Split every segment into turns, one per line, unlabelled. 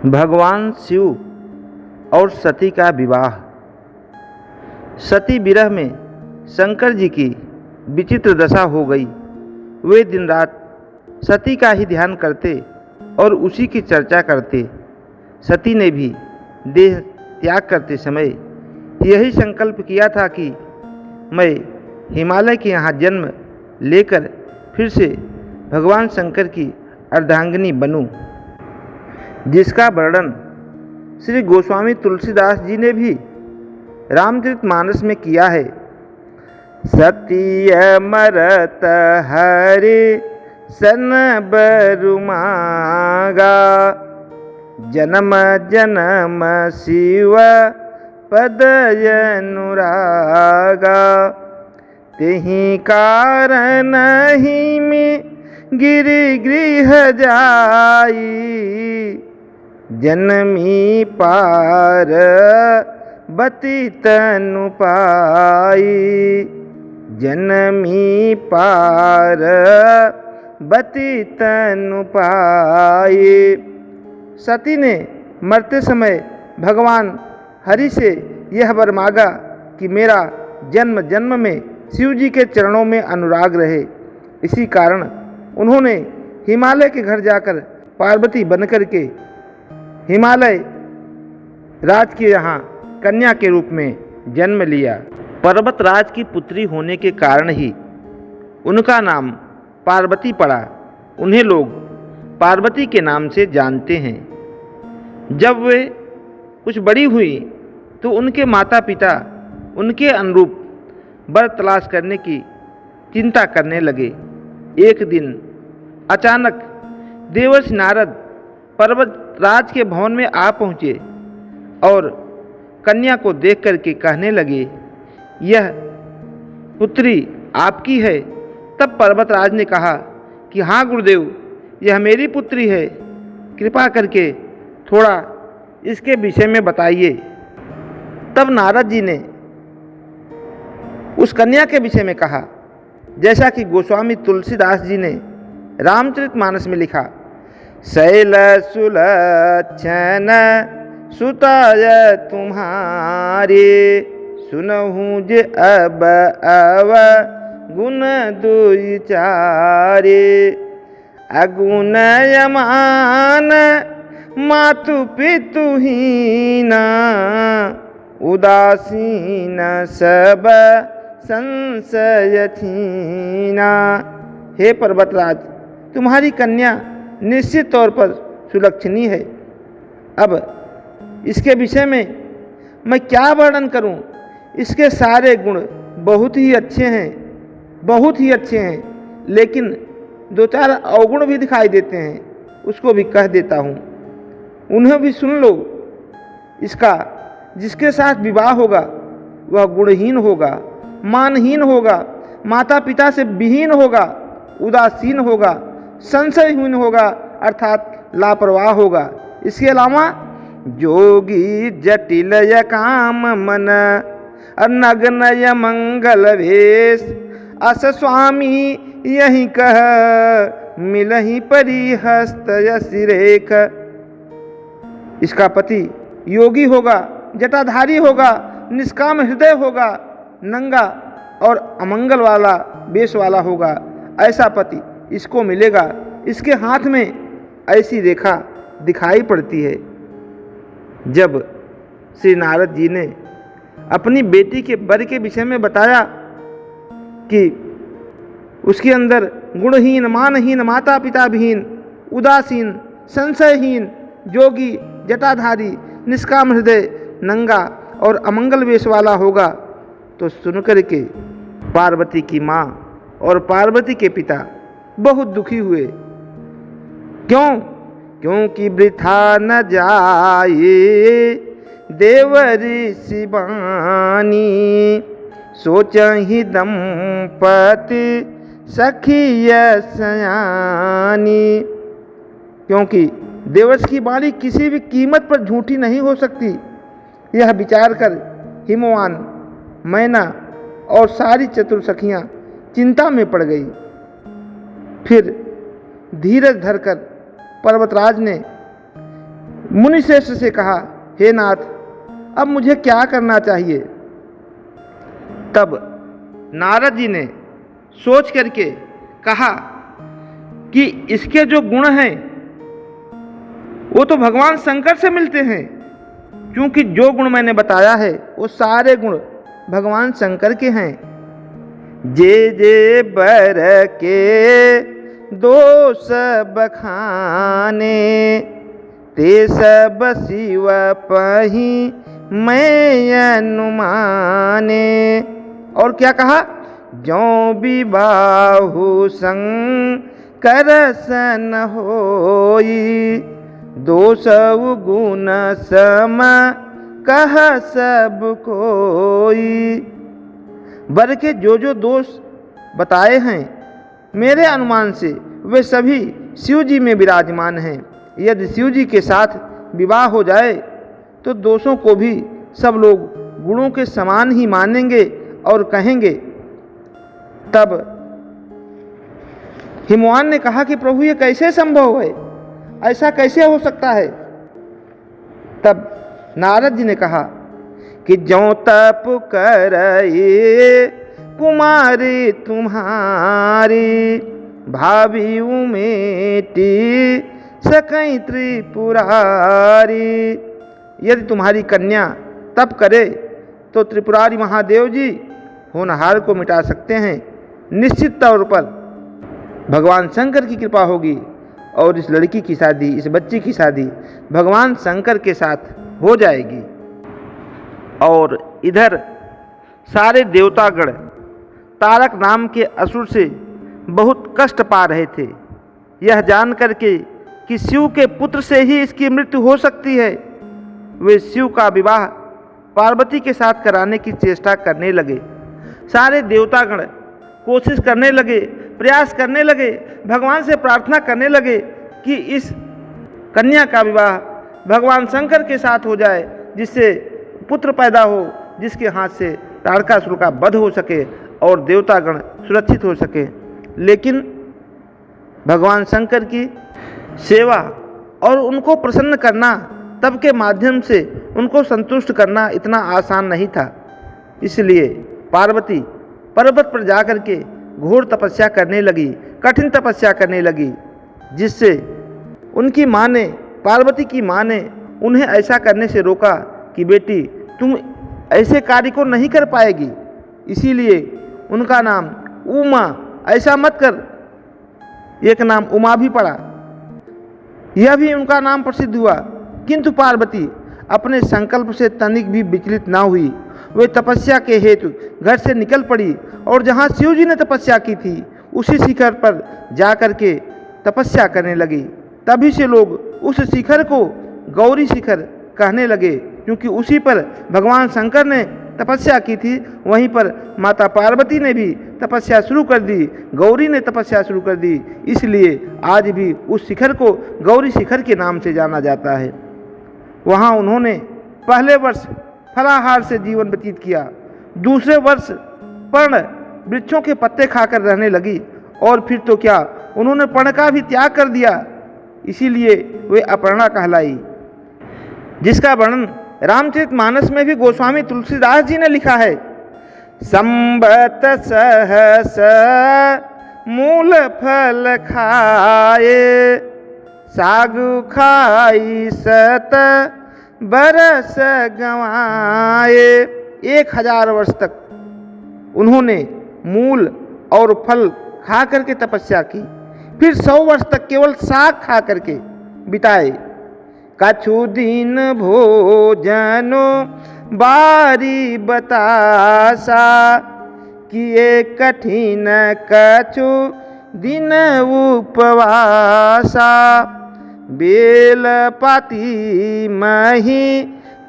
भगवान शिव और सती का विवाह। सती विरह में शंकर जी की विचित्र दशा हो गई। वे दिन रात सती का ही ध्यान करते और उसी की चर्चा करते। सती ने भी देह त्याग करते समय यही संकल्प किया था कि मैं हिमालय के यहाँ जन्म लेकर फिर से भगवान शंकर की अर्धांगिनी बनूं, जिसका वर्णन श्री गोस्वामी तुलसीदास जी ने भी रामचरितमानस में किया है। सती अमरत हरे सन बरु मागा, जन्म जन्म शिव पद अनुरागा, तेहि कारण ही में गिरि गृह जाई, जन्मी पार बती तनु पाई, जन्मी पार बती तनु पाई। सती ने मरते समय भगवान हरि से यह वर मांगा कि मेरा जन्म जन्म में शिव जी के चरणों में अनुराग रहे। इसी कारण उन्होंने हिमालय के घर जाकर पार्वती बनकर के हिमालय राज के यहाँ कन्या के रूप में जन्म लिया। पर्वत राज की पुत्री होने के कारण ही उनका नाम पार्वती पड़ा। उन्हें लोग पार्वती के नाम से जानते हैं। जब वे कुछ बड़ी हुई तो उनके माता पिता उनके अनुरूप वर तलाश करने की चिंता करने लगे। एक दिन अचानक देवर्षि नारद पर्वत राज के भवन में आ पहुँचे और कन्या को देख करके कहने लगे, यह पुत्री आपकी है। तब पर्वतराज ने कहा कि हाँ गुरुदेव, यह मेरी पुत्री है, कृपा करके थोड़ा इसके विषय में बताइए। तब नारद जी ने उस कन्या के विषय में कहा, जैसा कि गोस्वामी तुलसीदास जी ने रामचरितमानस में लिखा, शैल सुलक्षण सुताय तुम्हारे, सुनहु जे अब गुण दुई चारे, अगुण यमान मातु पितुहीना, उदासीन सब संशय थीना। हे पर्वतराज, तुम्हारी कन्या निश्चित तौर पर सुलक्षणी है। अब इसके विषय में मैं क्या वर्णन करूं? इसके सारे गुण बहुत ही अच्छे हैं, बहुत ही अच्छे हैं, लेकिन दो चार अवगुण भी दिखाई देते हैं, उसको भी कह देता हूं, उन्हें भी सुन लो। इसका जिसके साथ विवाह होगा वह गुणहीन होगा, मानहीन होगा, माता पिता से विहीन होगा, उदासीन होगा, संशयहीन होगा, अर्थात लापरवाह होगा। इसके अलावा जोगी जटिल य काम मन, नग्न य मंगल वेश, अस स्वामी यही कह मिलहि परिहस्त यसी रेख। इसका पति योगी होगा, जटाधारी होगा, निष्काम हृदय होगा, नंगा और अमंगल वाला वेश वाला होगा, ऐसा पति इसको मिलेगा। इसके हाथ में ऐसी रेखा दिखाई पड़ती है। जब श्री नारद जी ने अपनी बेटी के वर के विषय में बताया कि उसके अंदर गुणहीन, मानहीन, माता पिता विहीन, उदासीन, संशयहीन, जोगी, जटाधारी, निष्काम हृदय, नंगा और अमंगल वेश वाला होगा, तो सुनकर के पार्वती की माँ और पार्वती के पिता बहुत दुखी हुए। क्यों? क्योंकि वृथा न जाए देव ऋषि बानी, सोचहि दंपति सखी सयानी। क्योंकि देवर्षि की वाणी किसी भी कीमत पर झूठी नहीं हो सकती। यह विचार कर हिमवान, मैना और सारी चतुर सखियाँ चिंता में पड़ गई। फिर धीरज धरकर पर्वतराज ने मुनिश्रेष्ठ से कहा, हे नाथ, अब मुझे क्या करना चाहिए? तब नारद जी ने सोच करके कहा कि इसके जो गुण हैं वो तो भगवान शंकर से मिलते हैं, क्योंकि जो गुण मैंने बताया है वो सारे गुण भगवान शंकर के हैं। जे जे बर के दोष बखाने, ते सब शिव पही मैं अनुमाने। और क्या कहा? जो विबाहु शंकर सन होई, दोष गुण सम कह सब कोई। वर के जो दोष बताए हैं मेरे अनुमान से वे सभी शिव जी में विराजमान हैं। यदि शिव जी के साथ विवाह हो जाए तो दोषों को भी सब लोग गुणों के समान ही मानेंगे और कहेंगे। तब हिमवान ने कहा कि प्रभु ये कैसे संभव है, ऐसा कैसे हो सकता है? तब नारद जी ने कहा कि जो तप करए कुमारी तुम्हारी, भावी उमेटी सकई त्रिपुरारी। यदि तुम्हारी कन्या तप करे तो त्रिपुरारी महादेव जी होनहार को मिटा सकते हैं। निश्चित तौर पर भगवान शंकर की कृपा होगी और इस लड़की की शादी, इस बच्ची की शादी भगवान शंकर के साथ हो जाएगी। और इधर सारे देवतागण तारक नाम के असुर से बहुत कष्ट पा रहे थे। यह जान करके कि शिव के पुत्र से ही इसकी मृत्यु हो सकती है, वे शिव का विवाह पार्वती के साथ कराने की चेष्टा करने लगे। सारे देवतागण कोशिश करने लगे, प्रयास करने लगे, भगवान से प्रार्थना करने लगे कि इस कन्या का विवाह भगवान शंकर के साथ हो जाए, जिससे पुत्र पैदा हो, जिसके हाथ से तारकासुर का वध हो सके और देवतागण सुरक्षित हो सके। लेकिन भगवान शंकर की सेवा और उनको प्रसन्न करना, तब के माध्यम से उनको संतुष्ट करना इतना आसान नहीं था। इसलिए पार्वती पर्वत पर जाकर के घोर तपस्या करने लगी, कठिन तपस्या करने लगी, जिससे उनकी माँ ने, पार्वती की माँ ने उन्हें ऐसा करने से रोका कि बेटी तुम ऐसे कार्य को नहीं कर पाएगी। इसीलिए उनका नाम उमा, ऐसा मत कर, एक नाम उमा भी पड़ा, यह भी उनका नाम प्रसिद्ध हुआ। किंतु पार्वती अपने संकल्प से तनिक भी विचलित ना हुई। वे तपस्या के हेतु घर से निकल पड़ी और जहाँ शिव जी ने तपस्या की थी उसी शिखर पर जा कर के तपस्या करने लगी। तभी से लोग उस शिखर को गौरी शिखर कहने लगे, क्योंकि उसी पर भगवान शंकर ने तपस्या की थी। वहीं पर माता पार्वती ने भी तपस्या शुरू कर दी, गौरी ने तपस्या शुरू कर दी। इसलिए आज भी उस शिखर को गौरी शिखर के नाम से जाना जाता है। वहाँ उन्होंने पहले वर्ष फलाहार से जीवन व्यतीत किया, दूसरे वर्ष पर्ण वृक्षों के पत्ते खाकर रहने लगी और फिर तो क्या, उन्होंने पर्ण का भी त्याग कर दिया। इसीलिए वे अपर्णा कहलाई, जिसका वर्णन रामचरितमानस में भी गोस्वामी तुलसीदास जी ने लिखा है। संबत सहस मूल फल खाए, सागु खाई सत बरस गंवाए। 1000 वर्ष तक उन्होंने मूल और फल खा करके तपस्या की, फिर 100 वर्ष तक केवल साग खा करके बिताए। कछु दिन भोजनो बारी बतासा, किए कठिन कछु दिन उपवासा। बेल पाती मही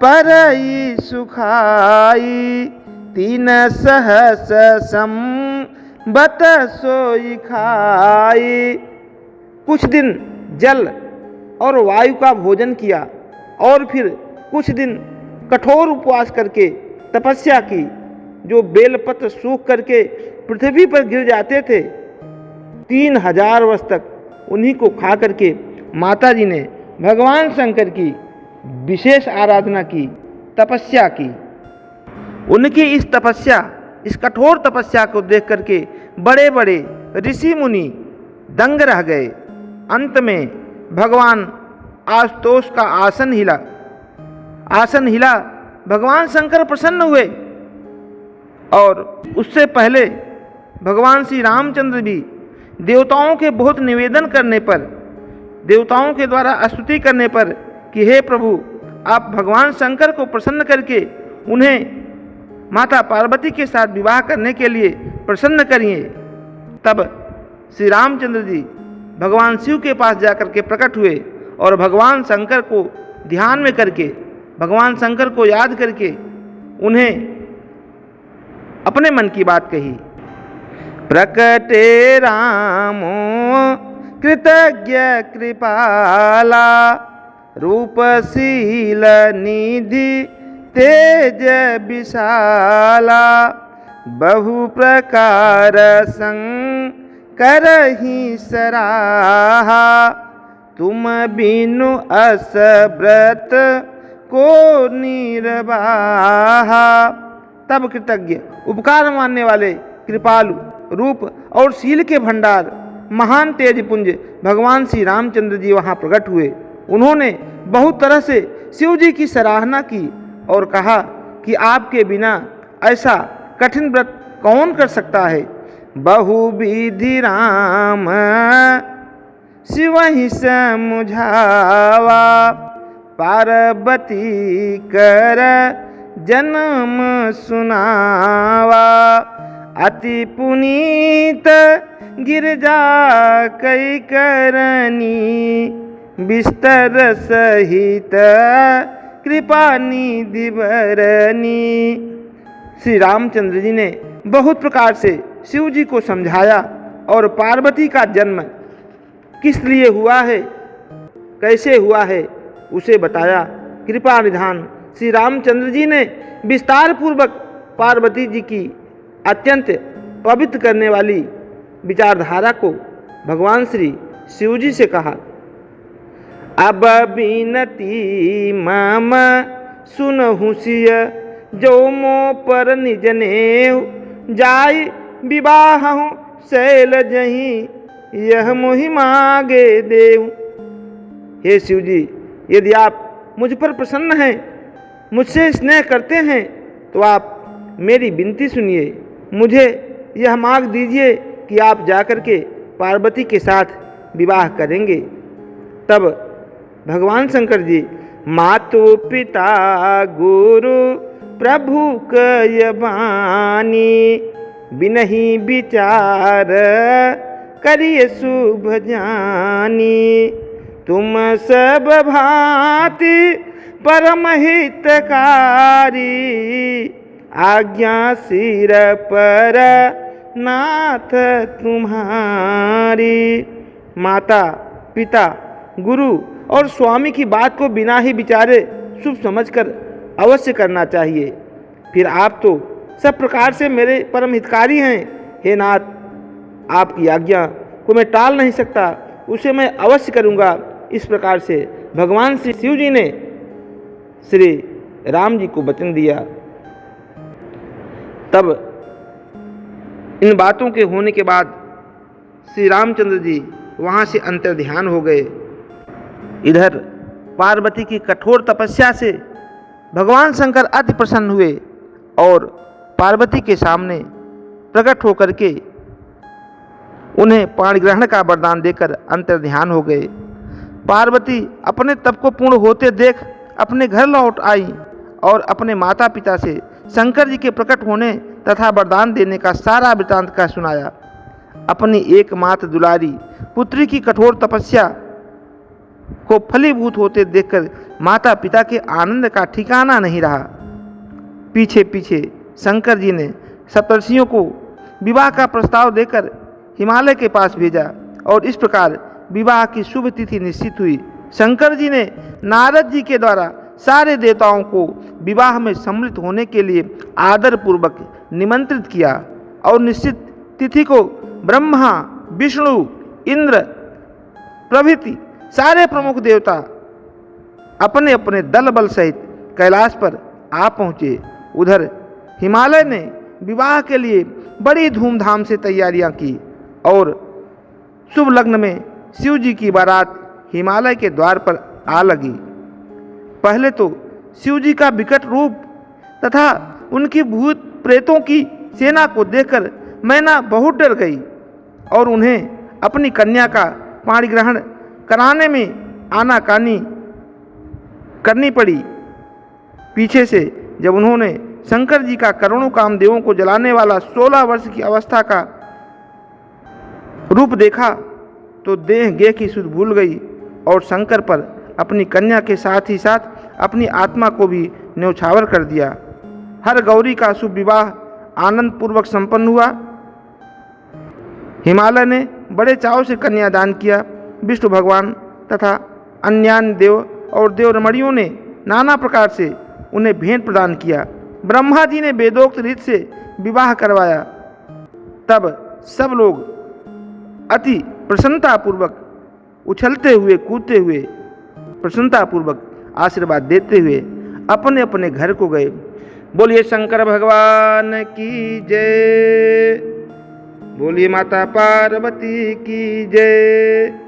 परई सुखाई, 3 सहस संबत सोई खाई। कुछ दिन जल और वायु का भोजन किया और फिर कुछ दिन कठोर उपवास करके तपस्या की। जो बेलपत्र सूख करके पृथ्वी पर गिर जाते थे, 3000 वर्ष तक उन्हीं को खा करके माता जी ने भगवान शंकर की विशेष आराधना की, तपस्या की। उनकी इस तपस्या, इस कठोर तपस्या को देख करके बड़े बड़े ऋषि मुनि दंग रह गए। अंत में भगवान आशुतोष का आसन हिला, भगवान शंकर प्रसन्न हुए। और उससे पहले भगवान श्री रामचंद्र भी देवताओं के बहुत निवेदन करने पर, देवताओं के द्वारा स्तुति करने पर कि हे प्रभु, आप भगवान शंकर को प्रसन्न करके उन्हें माता पार्वती के साथ विवाह करने के लिए प्रसन्न करिए। तब श्री रामचंद्र जी भगवान शिव के पास जाकर के प्रकट हुए और भगवान शंकर को ध्यान में करके, भगवान शंकर को याद करके उन्हें अपने मन की बात कही। प्रकटे रामो कृतज्ञ कृपाला, रूपशील निधि तेज विशाला, बहु प्रकार संकर ही सराहा, तुम बिनु अस व्रत को निर्वाहा। तब कृतज्ञ, उपकार मानने वाले, कृपालु, रूप और शील के भंडार, महान तेज पुंज भगवान श्री रामचंद्र जी वहाँ प्रकट हुए। उन्होंने बहुत तरह से शिव जी की सराहना की और कहा कि आपके बिना ऐसा कठिन व्रत कौन कर सकता है। बहुविधि राम शिव ही समुझावा, पार्वती कर जन्म सुनावा, अति पुनीत गिरजा कई करनी, बिस्तर सहित कृपा निधि भरनी। श्री रामचंद्र जी ने बहुत प्रकार से शिव जी को समझाया और पार्वती का जन्म किस लिए हुआ है, कैसे हुआ है, उसे बताया। कृपा निधान श्री रामचंद्र जी ने विस्तार पूर्वक पार्वती जी की अत्यंत पवित्र करने वाली विचारधारा को भगवान श्री शिव जी से कहा। अब बिनती मम सुनहु सिय, जो मो पर निज नेव, जाय विवाहु शैल जही, यह मोहि मागे देव। हे शिव जी, यदि आप मुझ पर प्रसन्न हैं, मुझसे स्नेह करते हैं, तो आप मेरी विनती सुनिए, मुझे यह मांग दीजिए कि आप जाकर के पार्वती के साथ विवाह करेंगे। तब भगवान शंकर जी मातु पिता गुरु प्रभु कय बानी, बिनहि विचार करिए शुभ जानी, तुम सब भांति परम हितकारी, आज्ञा सिर पर नाथ तुम्हारी। माता पिता गुरु और स्वामी की बात को बिना ही विचारे शुभ समझकर अवश्य करना चाहिए। फिर आप तो सब प्रकार से मेरे परम हितकारी हैं। हे नाथ, आपकी आज्ञा को मैं टाल नहीं सकता, उसे मैं अवश्य करूँगा। इस प्रकार से भगवान श्री शिव जी ने श्री राम जी को वचन दिया। तब इन बातों के होने के बाद श्री रामचंद्र जी वहाँ से अंतर्ध्यान हो गए। इधर पार्वती की कठोर तपस्या से भगवान शंकर अति प्रसन्न हुए और पार्वती के सामने प्रकट होकर के उन्हें पाणी ग्रहण का वरदान देकर अंतर्ध्यान हो गए। पार्वती अपने तप को पूर्ण होते देख अपने घर लौट आई और अपने माता पिता से शंकर जी के प्रकट होने तथा वरदान देने का सारा वृतांत का सुनाया। अपनी एकमात्र दुलारी पुत्री की कठोर तपस्या को फलीभूत होते देखकर माता पिता के आनंद का ठिकाना नहीं रहा। पीछे पीछे शंकर जी ने सप्तर्षियों को विवाह का प्रस्ताव देकर हिमालय के पास भेजा और इस प्रकार विवाह की शुभ तिथि निश्चित हुई। शंकर जी ने नारद जी के द्वारा सारे देवताओं को विवाह में सम्मिलित होने के लिए आदर पूर्वक निमंत्रित किया और निश्चित तिथि को ब्रह्मा, विष्णु, इंद्र प्रभृति सारे प्रमुख देवता अपने अपने दल बल सहित कैलाश पर आ पहुँचे। उधर हिमालय ने विवाह के लिए बड़ी धूमधाम से तैयारियां की और शुभ लग्न में शिव जी की बारात हिमालय के द्वार पर आ लगी। पहले तो शिव जी का विकट रूप तथा उनकी भूत प्रेतों की सेना को देखकर मैना बहुत डर गई और उन्हें अपनी कन्या का पाणी ग्रहण कराने में आनाकानी करनी पड़ी। पीछे से जब उन्होंने शंकर जी का करोड़ों कामदेवों को जलाने वाला 16 वर्ष की अवस्था का रूप देखा तो देह गेह की सुध भूल गई और शंकर पर अपनी कन्या के साथ ही साथ अपनी आत्मा को भी न्यौछावर कर दिया। हर गौरी का शुभ विवाह आनंद पूर्वक संपन्न हुआ। हिमालय ने बड़े चाव से कन्यादान किया। विष्णु भगवान तथा अन्य देव और देवरमणियों ने नाना प्रकार से उन्हें भेंट प्रदान किया। ब्रह्मा जी ने वेदोक्त रीत से विवाह करवाया। तब सब लोग अति प्रसन्नतापूर्वक उछलते हुए कूदते हुए प्रसन्नतापूर्वक आशीर्वाद देते हुए अपने अपने घर को गए। बोलिए शंकर भगवान की जय, बोलिए माता पार्वती की जय।